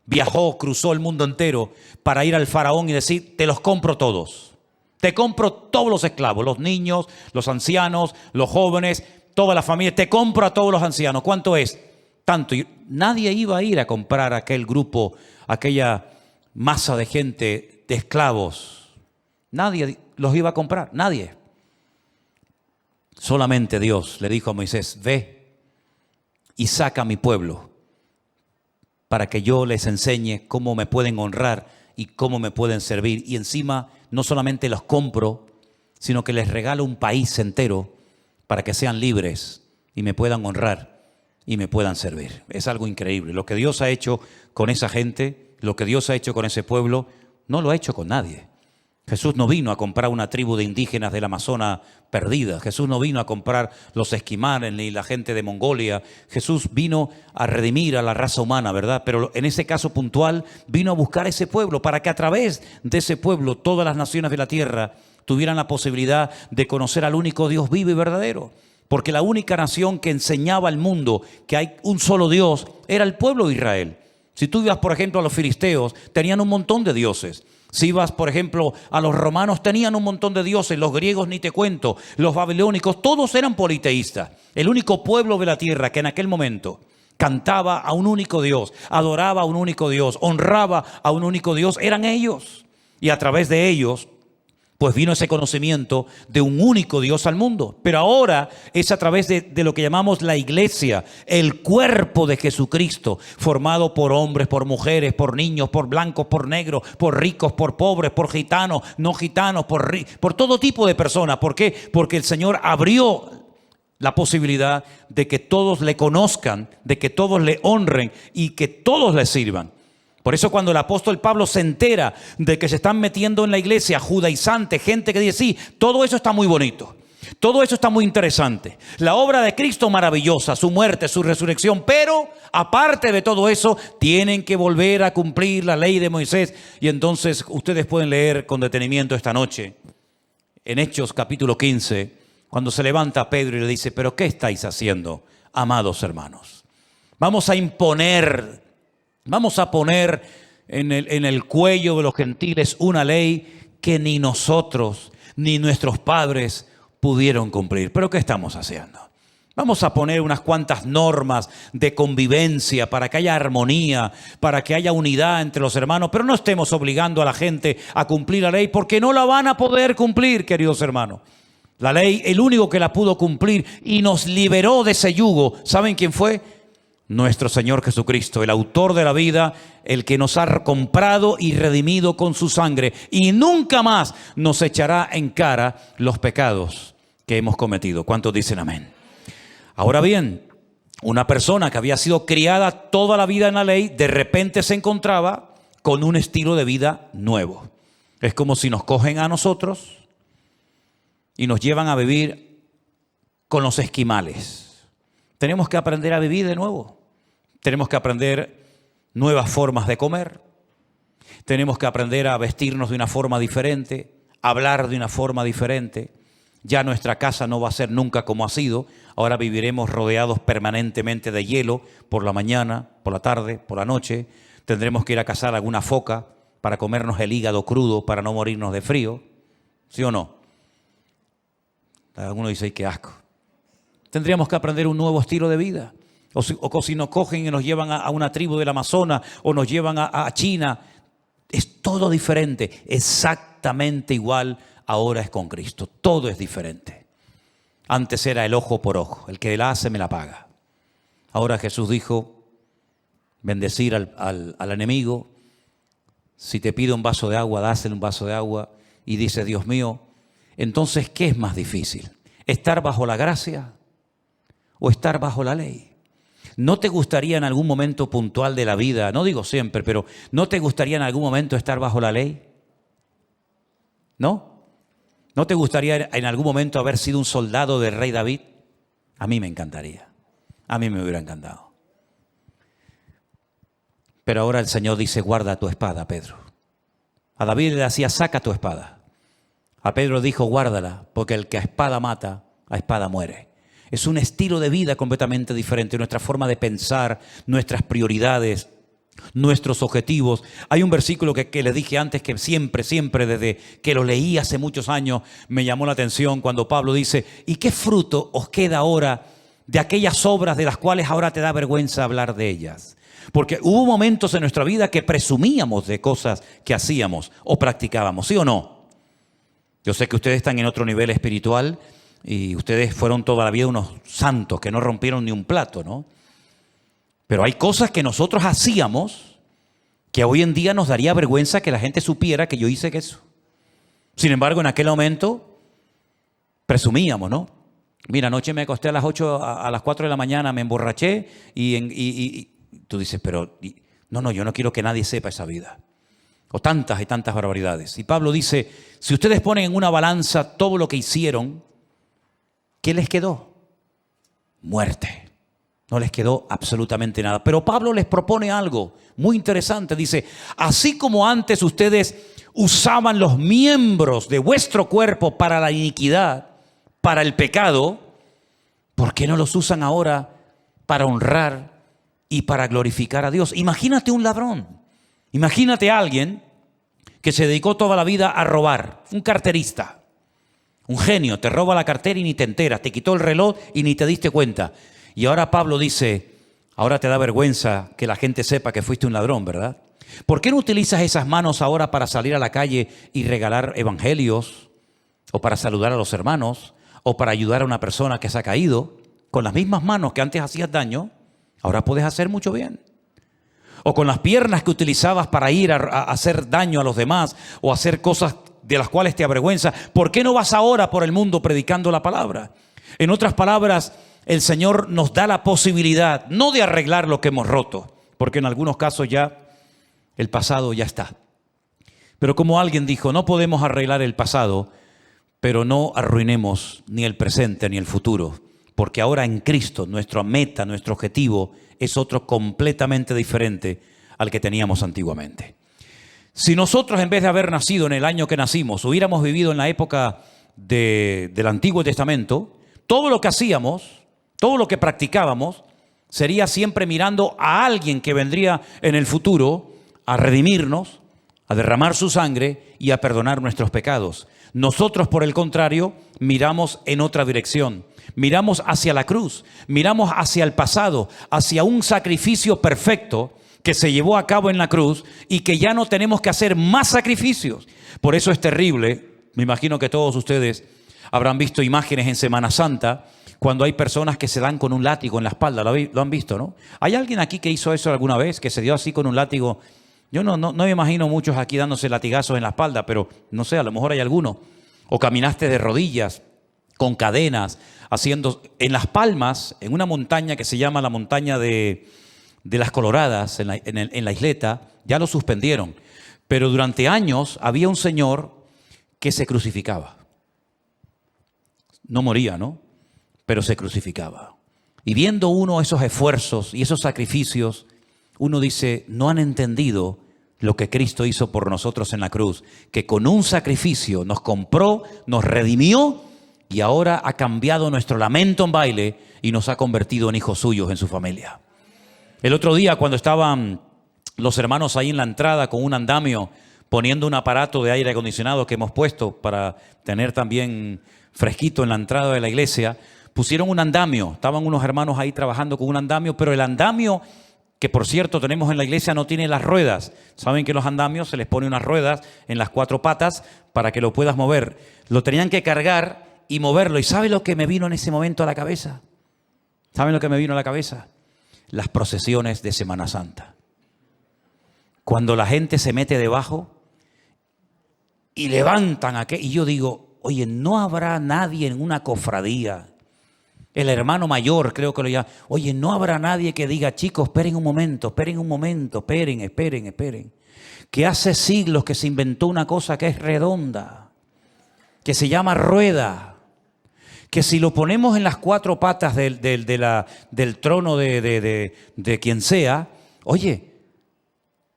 viajó, cruzó el mundo entero para ir al faraón y decir, te los compro todos. Te compro todos los esclavos, los niños, los ancianos, los jóvenes, toda la familia. Te compro a todos los ancianos. ¿Cuánto es? Tanto. Nadie iba a ir a comprar a aquel grupo, aquella masa de gente, de esclavos. Nadie los iba a comprar, nadie. Solamente Dios le dijo a Moisés, ve y saca a mi pueblo para que yo les enseñe cómo me pueden honrar y cómo me pueden servir. Y encima no solamente los compro, sino que les regalo un país entero para que sean libres y me puedan honrar y me puedan servir. Es algo increíble. Lo que Dios ha hecho con esa gente, lo que Dios ha hecho con ese pueblo, no lo ha hecho con nadie. Jesús no vino a comprar una tribu de indígenas del Amazonas perdida. Jesús no vino a comprar los esquimales ni la gente de Mongolia. Jesús vino a redimir a la raza humana, ¿verdad? Pero en ese caso puntual vino a buscar ese pueblo para que a través de ese pueblo todas las naciones de la tierra tuvieran la posibilidad de conocer al único Dios vivo y verdadero. Porque la única nación que enseñaba al mundo que hay un solo Dios era el pueblo de Israel. Si tú ibas, por ejemplo, a los filisteos, tenían un montón de dioses. Si ibas, por ejemplo, a los romanos, tenían un montón de dioses. Los griegos, ni te cuento. Los babilónicos, todos eran politeístas. El único pueblo de la tierra que en aquel momento cantaba a un único Dios, adoraba a un único Dios, honraba a un único Dios, eran ellos. Y a través de ellos, pues vino ese conocimiento de un único Dios al mundo. Pero ahora es a través de lo que llamamos la iglesia, el cuerpo de Jesucristo, formado por hombres, por mujeres, por niños, por blancos, por negros, por ricos, por pobres, por gitanos, no gitanos, por todo tipo de personas. ¿Por qué? Porque el Señor abrió la posibilidad de que todos le conozcan, de que todos le honren y que todos le sirvan. Por eso cuando el apóstol Pablo se entera de que se están metiendo en la iglesia judaizante, gente que dice, sí, todo eso está muy bonito, todo eso está muy interesante. La obra de Cristo maravillosa, su muerte, su resurrección, pero aparte de todo eso, tienen que volver a cumplir la ley de Moisés. Y entonces ustedes pueden leer con detenimiento esta noche, en Hechos capítulo 15, cuando se levanta Pedro y le dice, pero ¿qué estáis haciendo, amados hermanos? Vamos a poner en el cuello de los gentiles una ley que ni nosotros ni nuestros padres pudieron cumplir. ¿Pero qué estamos haciendo? Vamos a poner unas cuantas normas de convivencia para que haya armonía, para que haya unidad entre los hermanos, pero no estemos obligando a la gente a cumplir la ley porque no la van a poder cumplir, queridos hermanos. La ley, el único que la pudo cumplir y nos liberó de ese yugo, ¿saben quién fue? Nuestro Señor Jesucristo, el autor de la vida, el que nos ha comprado y redimido con su sangre y nunca más nos echará en cara los pecados que hemos cometido. ¿Cuántos dicen amén? Ahora bien, una persona que había sido criada toda la vida en la ley, de repente se encontraba con un estilo de vida nuevo. Es como si nos cogen a nosotros y nos llevan a vivir con los esquimales. Tenemos que aprender a vivir de nuevo. Tenemos que aprender nuevas formas de comer. Tenemos que aprender a vestirnos de una forma diferente, hablar de una forma diferente. Ya nuestra casa no va a ser nunca como ha sido. Ahora viviremos rodeados permanentemente de hielo por la mañana, por la tarde, por la noche. Tendremos que ir a cazar alguna foca para comernos el hígado crudo para no morirnos de frío. ¿Sí o no? Alguno dice, ¡ay, qué asco! Tendríamos que aprender un nuevo estilo de vida. O si nos cogen y nos llevan a una tribu del Amazonas o nos llevan a China. Es todo diferente, exactamente igual ahora es con Cristo. Todo es diferente. Antes era el ojo por ojo, el que la hace me la paga. Ahora Jesús dijo, bendecir al enemigo. Si te pide un vaso de agua, dásele un vaso de agua. Y dice, Dios mío, entonces, ¿qué es más difícil? ¿Estar bajo la gracia o estar bajo la ley? ¿No te gustaría en algún momento puntual de la vida, no digo siempre, pero ¿no te gustaría en algún momento estar bajo la ley? ¿No? ¿No te gustaría en algún momento haber sido un soldado del rey David? A mí me encantaría. A mí me hubiera encantado. Pero ahora el Señor dice, guarda tu espada, Pedro. A David le decía, saca tu espada. A Pedro dijo, guárdala, porque el que a espada mata, a espada muere. Es un estilo de vida completamente diferente, nuestra forma de pensar, nuestras prioridades, nuestros objetivos. Hay un versículo que les dije antes que siempre, desde que lo leí hace muchos años, me llamó la atención cuando Pablo dice, ¿y qué fruto os queda ahora de aquellas obras de las cuales ahora te da vergüenza hablar de ellas? Porque hubo momentos en nuestra vida que presumíamos de cosas que hacíamos o practicábamos, ¿sí o no? Yo sé que ustedes están en otro nivel espiritual y ustedes fueron toda la vida unos santos que no rompieron ni un plato, ¿no? Pero hay cosas que nosotros hacíamos que hoy en día nos daría vergüenza que la gente supiera que yo hice eso. Sin embargo, en aquel momento presumíamos, ¿no? Mira, anoche me acosté a las 8, a las 4 de la mañana, me emborraché y tú dices, pero no, yo no quiero que nadie sepa esa vida. O tantas y tantas barbaridades. Y Pablo dice, si ustedes ponen en una balanza todo lo que hicieron, ¿qué les quedó? Muerte. No les quedó absolutamente nada. Pero Pablo les propone algo muy interesante. Dice, así como antes ustedes usaban los miembros de vuestro cuerpo para la iniquidad, para el pecado, ¿por qué no los usan ahora para honrar y para glorificar a Dios? Imagínate un ladrón. Imagínate a alguien que se dedicó toda la vida a robar, un carterista, un genio, te roba la cartera y ni te enteras, te quitó el reloj y ni te diste cuenta. Y ahora Pablo dice, ahora te da vergüenza que la gente sepa que fuiste un ladrón, ¿verdad? ¿Por qué no utilizas esas manos ahora para salir a la calle y regalar evangelios? O para saludar a los hermanos, o para ayudar a una persona que se ha caído. Con las mismas manos que antes hacías daño, ahora puedes hacer mucho bien. O con las piernas que utilizabas para ir a hacer daño a los demás o hacer cosas de las cuales te avergüenza. ¿Por qué no vas ahora por el mundo predicando la palabra? En otras palabras, el Señor nos da la posibilidad, no de arreglar lo que hemos roto, porque en algunos casos ya el pasado ya está. Pero como alguien dijo, no podemos arreglar el pasado, pero no arruinemos ni el presente ni el futuro. Porque ahora en Cristo nuestra meta, nuestro objetivo es otro completamente diferente al que teníamos antiguamente. Si nosotros en vez de haber nacido en el año que nacimos, hubiéramos vivido en la época del Antiguo Testamento, todo lo que hacíamos, todo lo que practicábamos, sería siempre mirando a alguien que vendría en el futuro a redimirnos, a derramar su sangre y a perdonar nuestros pecados. Nosotros, por el contrario, miramos en otra dirección. Miramos hacia la cruz, miramos hacia el pasado, hacia un sacrificio perfecto que se llevó a cabo en la cruz y que ya no tenemos que hacer más sacrificios. Por eso es terrible, me imagino que todos ustedes habrán visto imágenes en Semana Santa cuando hay personas que se dan con un látigo en la espalda, lo han visto, ¿no? ¿Hay alguien aquí que hizo eso alguna vez, que se dio así con un látigo? Yo no me imagino muchos aquí dándose latigazos en la espalda, pero no sé, a lo mejor hay alguno. O caminaste de rodillas, con cadenas, haciendo en Las Palmas, en una montaña que se llama la montaña de las Coloradas, en la isleta, ya lo suspendieron. Pero durante años había un señor que se crucificaba. No moría, ¿no? Pero se crucificaba. Y viendo uno esos esfuerzos y esos sacrificios, uno dice, no han entendido lo que Cristo hizo por nosotros en la cruz, que con un sacrificio nos compró, nos redimió y ahora ha cambiado nuestro lamento en baile y nos ha convertido en hijos suyos en su familia. El otro día cuando estaban los hermanos ahí en la entrada con un andamio, poniendo un aparato de aire acondicionado que hemos puesto para tener también fresquito en la entrada de la iglesia, pusieron un andamio. Estaban unos hermanos ahí trabajando con un andamio, pero el andamio que por cierto tenemos en la iglesia no tiene las ruedas. Saben que los andamios se les pone unas ruedas en las 4 patas para que lo puedas mover. Lo tenían que cargar y moverlo. ¿Y sabe lo que me vino en ese momento a la cabeza? ¿Saben lo que me vino a la cabeza? Las procesiones de Semana Santa. Cuando la gente se mete debajo y levantan aquello. Y yo digo, oye, ¿no habrá nadie en una cofradía El hermano mayor, creo que lo llama. Oye, no habrá nadie que diga, chicos, esperen un momento, esperen. Que hace siglos que se inventó una cosa que es redonda, que se llama rueda. Que si lo ponemos en las cuatro patas del trono de quien sea, oye,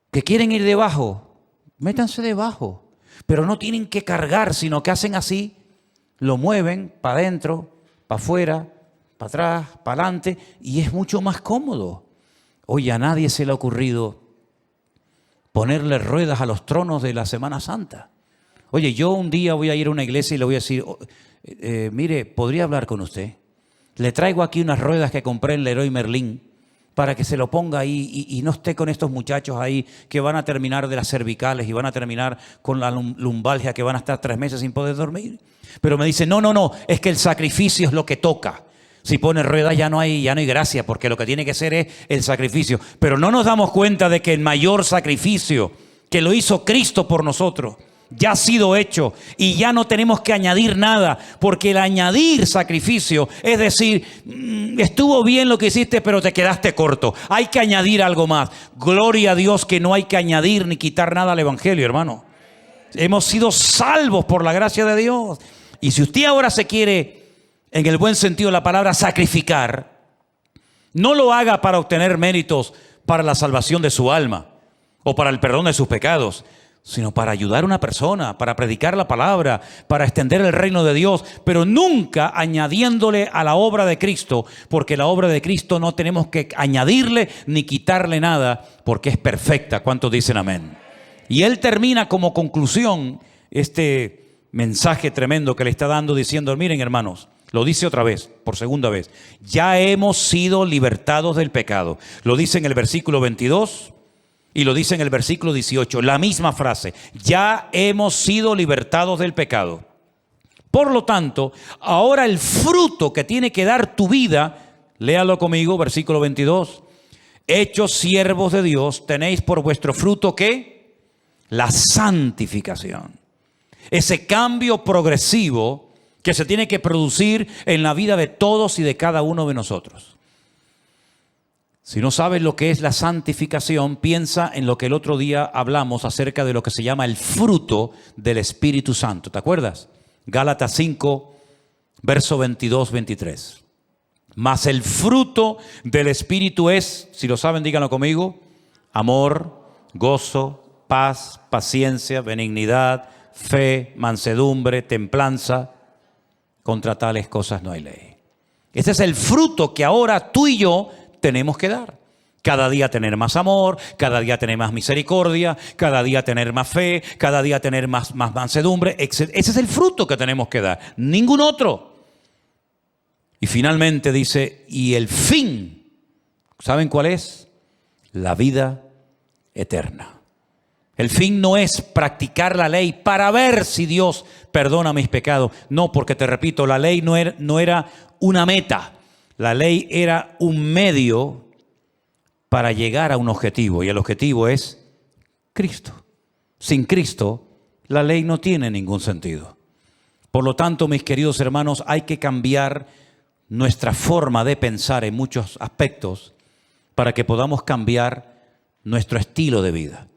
que quieren ir debajo, métanse debajo. Pero no tienen que cargar, sino que hacen así, lo mueven para adentro, para afuera, para atrás, para adelante, y es mucho más cómodo. Oye, a nadie se le ha ocurrido ponerle ruedas a los tronos de la Semana Santa. Oye, yo un día voy a ir a una iglesia y le voy a decir, mire, ¿podría hablar con usted? Le traigo aquí unas ruedas que compré en Leroy Merlin para que se lo ponga ahí y no esté con estos muchachos ahí que van a terminar de las cervicales y van a terminar con la lumbalgia, que van a estar 3 meses sin poder dormir. Pero me dice, no, es que el sacrificio es lo que toca. Si pone ruedas ya no hay gracia, porque lo que tiene que ser es el sacrificio. Pero no nos damos cuenta de que el mayor sacrificio que lo hizo Cristo por nosotros ya ha sido hecho y ya no tenemos que añadir nada, porque el añadir sacrificio es decir, estuvo bien lo que hiciste, pero te quedaste corto. Hay que añadir algo más. Gloria a Dios que no hay que añadir ni quitar nada al evangelio, hermano. Hemos sido salvos por la gracia de Dios. Y si usted ahora se quiere, en el buen sentido de la palabra, sacrificar, no lo haga para obtener méritos para la salvación de su alma o para el perdón de sus pecados, sino para ayudar a una persona, para predicar la palabra, para extender el reino de Dios, pero nunca añadiéndole a la obra de Cristo, porque la obra de Cristo no tenemos que añadirle ni quitarle nada, porque es perfecta. ¿Cuántos dicen amén? Y él termina como conclusión este mensaje tremendo que le está dando diciendo, miren hermanos, lo dice otra vez, por segunda vez, ya hemos sido libertados del pecado. Lo dice en el versículo 22 y lo dice en el versículo 18, la misma frase, ya hemos sido libertados del pecado. Por lo tanto, ahora el fruto que tiene que dar tu vida, léalo conmigo, versículo 22, hechos siervos de Dios, tenéis por vuestro fruto ¿qué? La santificación. Ese cambio progresivo que se tiene que producir en la vida de todos y de cada uno de nosotros. Si no sabes lo que es la santificación, piensa en lo que el otro día hablamos acerca de lo que se llama el fruto del Espíritu Santo. ¿Te acuerdas? Gálatas 5, verso 22-23. Mas el fruto del Espíritu es, si lo saben, díganlo conmigo, amor, gozo, paz, paciencia, benignidad, fe, mansedumbre, templanza. Contra tales cosas no hay ley. Ese es el fruto que ahora tú y yo tenemos que dar. Cada día tener más amor, cada día tener más misericordia, cada día tener más fe, cada día tener más mansedumbre. Ese es el fruto que tenemos que dar. Ningún otro. Y finalmente dice, y el fin, ¿saben cuál es? La vida eterna. El fin no es practicar la ley para ver si Dios perdona mis pecados. No, porque te repito, la ley no era una meta. La ley era un medio para llegar a un objetivo. Y el objetivo es Cristo. Sin Cristo, la ley no tiene ningún sentido. Por lo tanto, mis queridos hermanos, hay que cambiar nuestra forma de pensar en muchos aspectos para que podamos cambiar nuestro estilo de vida.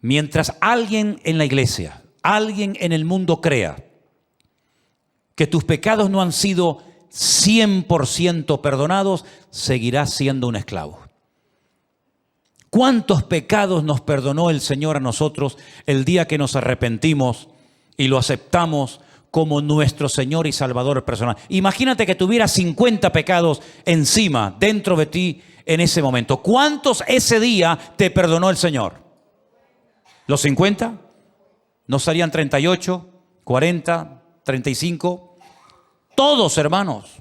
Mientras alguien en la iglesia, alguien en el mundo crea que tus pecados no han sido 100% perdonados, seguirás siendo un esclavo. ¿Cuántos pecados nos perdonó el Señor a nosotros el día que nos arrepentimos y lo aceptamos como nuestro Señor y Salvador personal? Imagínate que tuvieras 50 pecados encima, dentro de ti en ese momento. ¿Cuántos ese día te perdonó el Señor? ¿Los 50? ¿No serían 38, 40, 35? Todos, hermanos,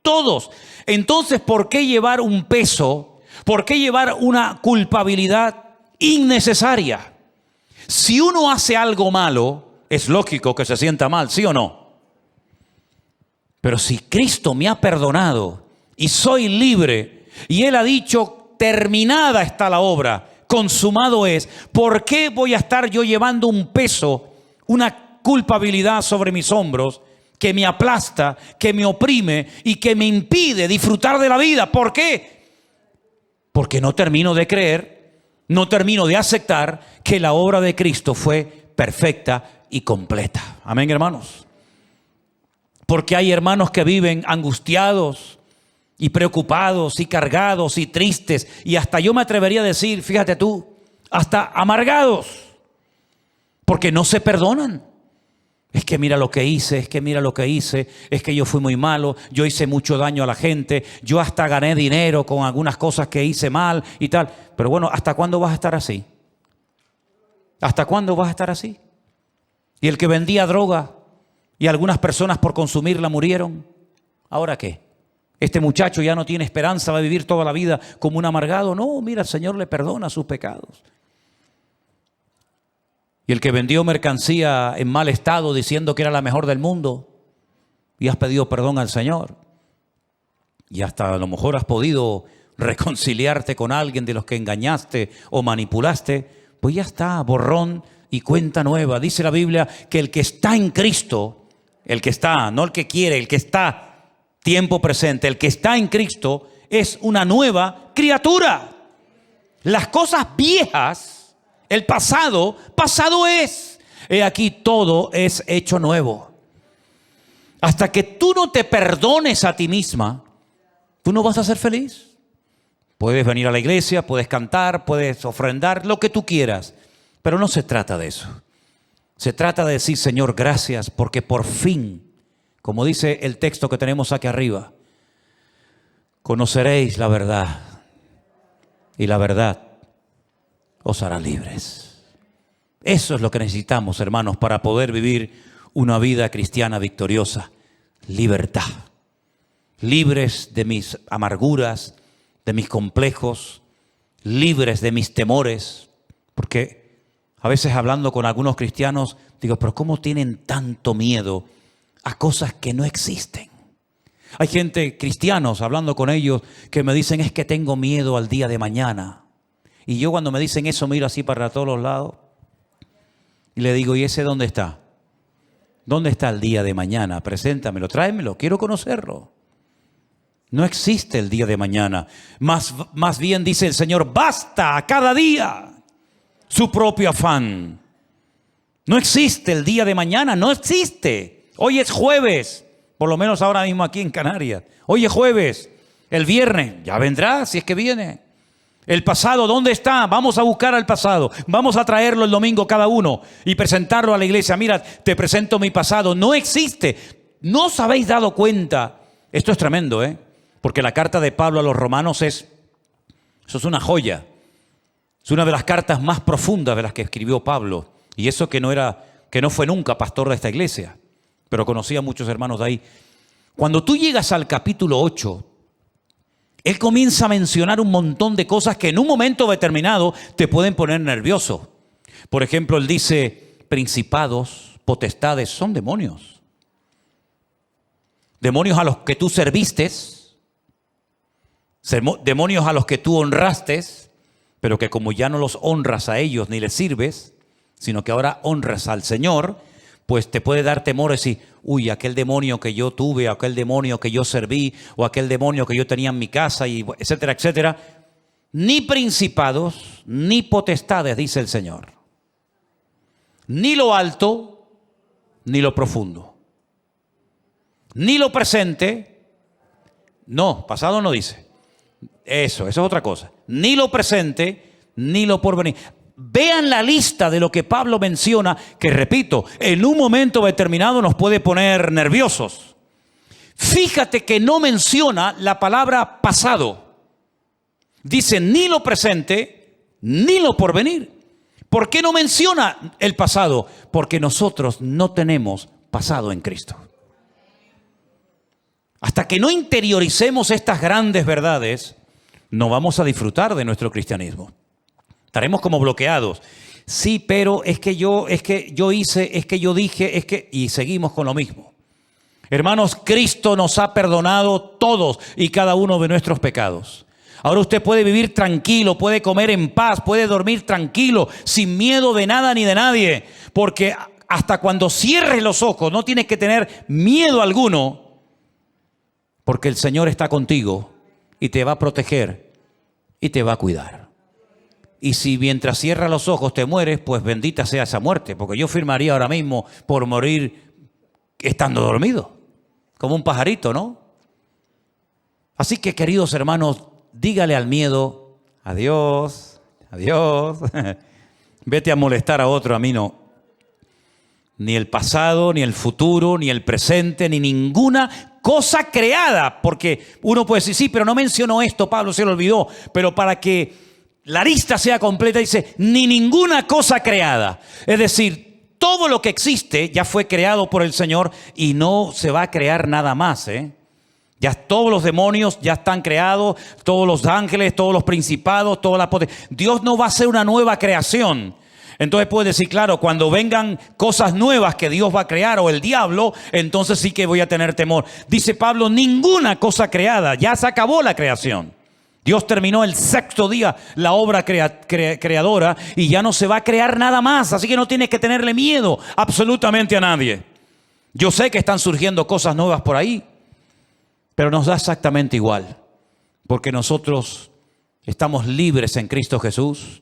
todos. Entonces, ¿por qué llevar un peso? ¿Por qué llevar una culpabilidad innecesaria? Si uno hace algo malo, es lógico que se sienta mal, ¿sí o no? Pero si Cristo me ha perdonado y soy libre, y Él ha dicho, terminada está la obra, consumado es, ¿por qué voy a estar yo llevando un peso, una culpabilidad sobre mis hombros que me aplasta, que me oprime y que me impide disfrutar de la vida. ¿Por qué? Porque no termino de creer, no termino de aceptar que la obra de Cristo fue perfecta y completa. Amén, hermanos. Porque hay hermanos que viven angustiados y preocupados y cargados y tristes, y hasta yo me atrevería a decir, fíjate tú, hasta amargados, porque no se perdonan. Es que mira lo que hice, es que mira lo que hice, es que yo fui muy malo, yo hice mucho daño a la gente, yo hasta gané dinero con algunas cosas que hice mal y tal. Pero bueno, ¿hasta cuándo vas a estar así? ¿Hasta cuándo vas a estar así? Y el que vendía droga y algunas personas por consumirla murieron, ¿ahora qué? Este muchacho ya no tiene esperanza, va a vivir toda la vida como un amargado. No, mira, el Señor le perdona sus pecados. Y el que vendió mercancía en mal estado diciendo que era la mejor del mundo y has pedido perdón al Señor. Y hasta a lo mejor has podido reconciliarte con alguien de los que engañaste o manipulaste. Pues ya está, borrón y cuenta nueva. Dice la Biblia que el que está en Cristo, el que está, no el que quiere, el que está, tiempo presente, el que está en Cristo es una nueva criatura. Las cosas viejas, el pasado, pasado es. He aquí todo es hecho nuevo. Hasta que tú no te perdones a ti misma, tú no vas a ser feliz. Puedes venir a la iglesia, puedes cantar, puedes ofrendar, lo que tú quieras. Pero no se trata de eso. Se trata de decir, Señor, gracias, porque por fin, como dice el texto que tenemos aquí arriba, conoceréis la verdad y la verdad os hará libres. Eso es lo que necesitamos, hermanos, para poder vivir una vida cristiana victoriosa. Libertad. Libres de mis amarguras, de mis complejos, libres de mis temores. Porque a veces hablando con algunos cristianos, digo, pero ¿cómo tienen tanto miedo a cosas que no existen? Hay gente, cristianos, hablando con ellos, que me dicen, es que tengo miedo al día de mañana. Y yo cuando me dicen eso miro así para todos los lados y le digo, ¿y ese dónde está? ¿Dónde está el día de mañana? Preséntamelo, tráemelo, quiero conocerlo. No existe el día de mañana. Más bien dice el Señor, basta a cada día su propio afán. No existe el día de mañana, no existe. Hoy es jueves, por lo menos ahora mismo aquí en Canarias. Hoy es jueves, el viernes ya vendrá si es que viene. El pasado, ¿dónde está? Vamos a buscar al pasado. Vamos a traerlo el domingo cada uno y presentarlo a la iglesia. Mira, te presento mi pasado. No existe. ¿No os habéis dado cuenta? Esto es tremendo, porque la carta de Pablo a los romanos eso es una joya. Es una de las cartas más profundas de las que escribió Pablo. Y eso que no fue nunca pastor de esta iglesia, pero conocía a muchos hermanos de ahí. Cuando tú llegas al capítulo 8, él comienza a mencionar un montón de cosas que en un momento determinado te pueden poner nervioso. Por ejemplo, él dice, principados, potestades, son demonios. Demonios a los que tú serviste, demonios a los que tú honraste, pero que como ya no los honras a ellos ni les sirves, sino que ahora honras al Señor, pues te puede dar temor y decir, uy, aquel demonio que yo tuve, aquel demonio que yo serví, o aquel demonio que yo tenía en mi casa, y etcétera, etcétera. Ni principados, ni potestades, dice el Señor. Ni lo alto, ni lo profundo. Ni lo presente. No, pasado no dice. Eso es otra cosa. Ni lo presente, ni lo porvenir. Vean la lista de lo que Pablo menciona, que repito, en un momento determinado nos puede poner nerviosos. Fíjate que no menciona la palabra pasado. Dice ni lo presente, ni lo porvenir. ¿Por qué no menciona el pasado? Porque nosotros no tenemos pasado en Cristo. Hasta que no interioricemos estas grandes verdades, no vamos a disfrutar de nuestro cristianismo. Estaremos como bloqueados. Sí, pero es que yo hice, es que yo dije, y seguimos con lo mismo. Hermanos, Cristo nos ha perdonado todos y cada uno de nuestros pecados. Ahora usted puede vivir tranquilo, puede comer en paz, puede dormir tranquilo, sin miedo de nada ni de nadie. Porque hasta cuando cierres los ojos no tienes que tener miedo alguno, porque el Señor está contigo y te va a proteger y te va a cuidar. Y si mientras cierras los ojos te mueres, pues bendita sea esa muerte, porque yo firmaría ahora mismo por morir estando dormido, como un pajarito, ¿no? Así que, queridos hermanos, dígale al miedo, adiós, adiós. Vete a molestar a otro, a mí no. Ni el pasado, ni el futuro, ni el presente, ni ninguna cosa creada. Porque uno puede decir, sí, pero no mencionó esto, Pablo se lo olvidó. Pero para que la lista sea completa, dice, ni ninguna cosa creada. Es decir, todo lo que existe ya fue creado por el Señor y no se va a crear nada más, Ya todos los demonios ya están creados, todos los ángeles, todos los principados, toda la potencia. Dios no va a hacer una nueva creación. Entonces puede decir, claro, cuando vengan cosas nuevas que Dios va a crear o el diablo, entonces sí que voy a tener temor. Dice Pablo, ninguna cosa creada, ya se acabó la creación. Dios terminó el sexto día la obra creadora y ya no se va a crear nada más. Así que no tienes que tenerle miedo absolutamente a nadie. Yo sé que están surgiendo cosas nuevas por ahí, pero nos da exactamente igual, porque nosotros estamos libres en Cristo Jesús.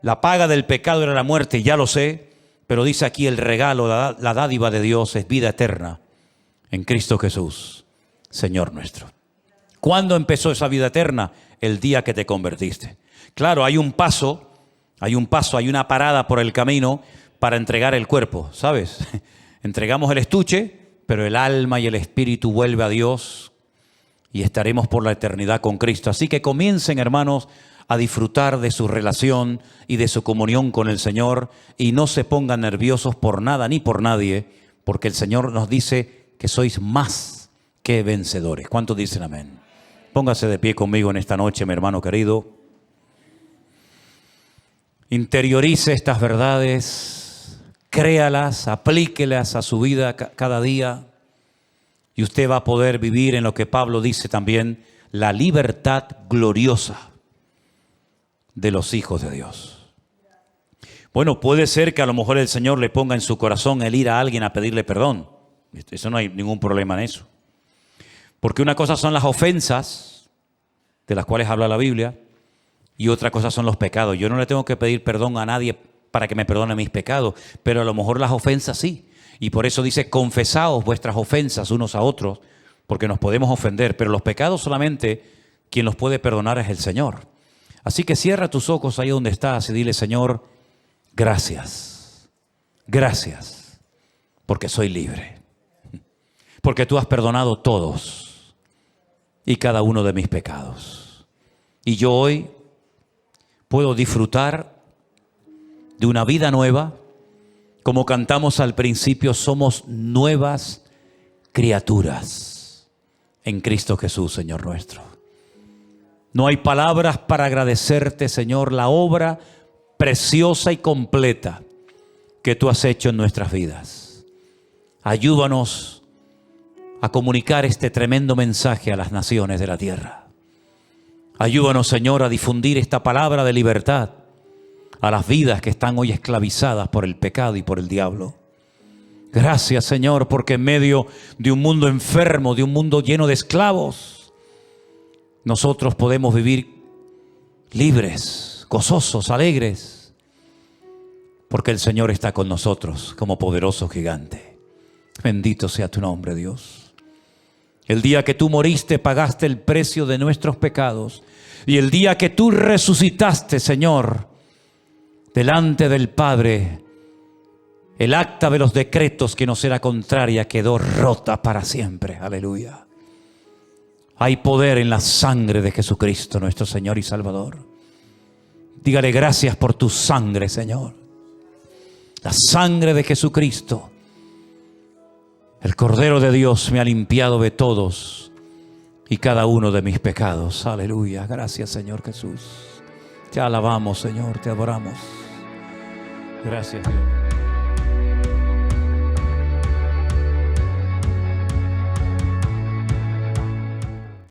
La paga del pecado era la muerte, ya lo sé, pero dice aquí el regalo, la dádiva de Dios es vida eterna en Cristo Jesús, Señor nuestro. ¿Cuándo empezó esa vida eterna? El día que te convertiste. Claro, hay un paso, hay una parada por el camino para entregar el cuerpo, ¿sabes? Entregamos el estuche, pero el alma y el espíritu vuelve a Dios y estaremos por la eternidad con Cristo. Así que comiencen, hermanos, a disfrutar de su relación y de su comunión con el Señor y no se pongan nerviosos por nada ni por nadie, porque el Señor nos dice que sois más que vencedores. ¿Cuántos dicen amén? Póngase de pie conmigo en esta noche, mi hermano querido. Interiorice estas verdades, créalas, aplíquelas a su vida cada día y usted va a poder vivir en lo que Pablo dice también, la libertad gloriosa de los hijos de Dios. Bueno, puede ser que a lo mejor el Señor le ponga en su corazón el ir a alguien a pedirle perdón. Eso no hay ningún problema en eso. Porque una cosa son las ofensas, de las cuales habla la Biblia, y otra cosa son los pecados. Yo no le tengo que pedir perdón a nadie para que me perdone mis pecados, pero a lo mejor las ofensas sí. Y por eso dice, confesaos vuestras ofensas unos a otros, porque nos podemos ofender, pero los pecados solamente quien los puede perdonar es el Señor. Así que cierra tus ojos ahí donde estás y dile, Señor, gracias, gracias, porque soy libre, porque tú has perdonado todos y cada uno de mis pecados. Y yo hoy puedo disfrutar de una vida nueva. Como cantamos al principio, somos nuevas criaturas en Cristo Jesús, Señor nuestro. No hay palabras para agradecerte, Señor, la obra preciosa y completa que tú has hecho en nuestras vidas. Ayúdanos a comunicar este tremendo mensaje a las naciones de la tierra. Ayúdanos, Señor, a difundir esta palabra de libertad a las vidas que están hoy esclavizadas por el pecado y por el diablo. Gracias, Señor, porque en medio de un mundo enfermo, de un mundo lleno de esclavos, nosotros podemos vivir libres, gozosos, alegres, porque el Señor está con nosotros como poderoso gigante. Bendito sea tu nombre, Dios. El día que tú moriste, pagaste el precio de nuestros pecados. Y el día que tú resucitaste, Señor, delante del Padre, el acta de los decretos que nos era contraria quedó rota para siempre. Aleluya. Hay poder en la sangre de Jesucristo, nuestro Señor y Salvador. Dígale gracias por tu sangre, Señor. La sangre de Jesucristo. El Cordero de Dios me ha limpiado de todos y cada uno de mis pecados. Aleluya. Gracias, Señor Jesús. Te alabamos, Señor. Te adoramos. Gracias, Dios.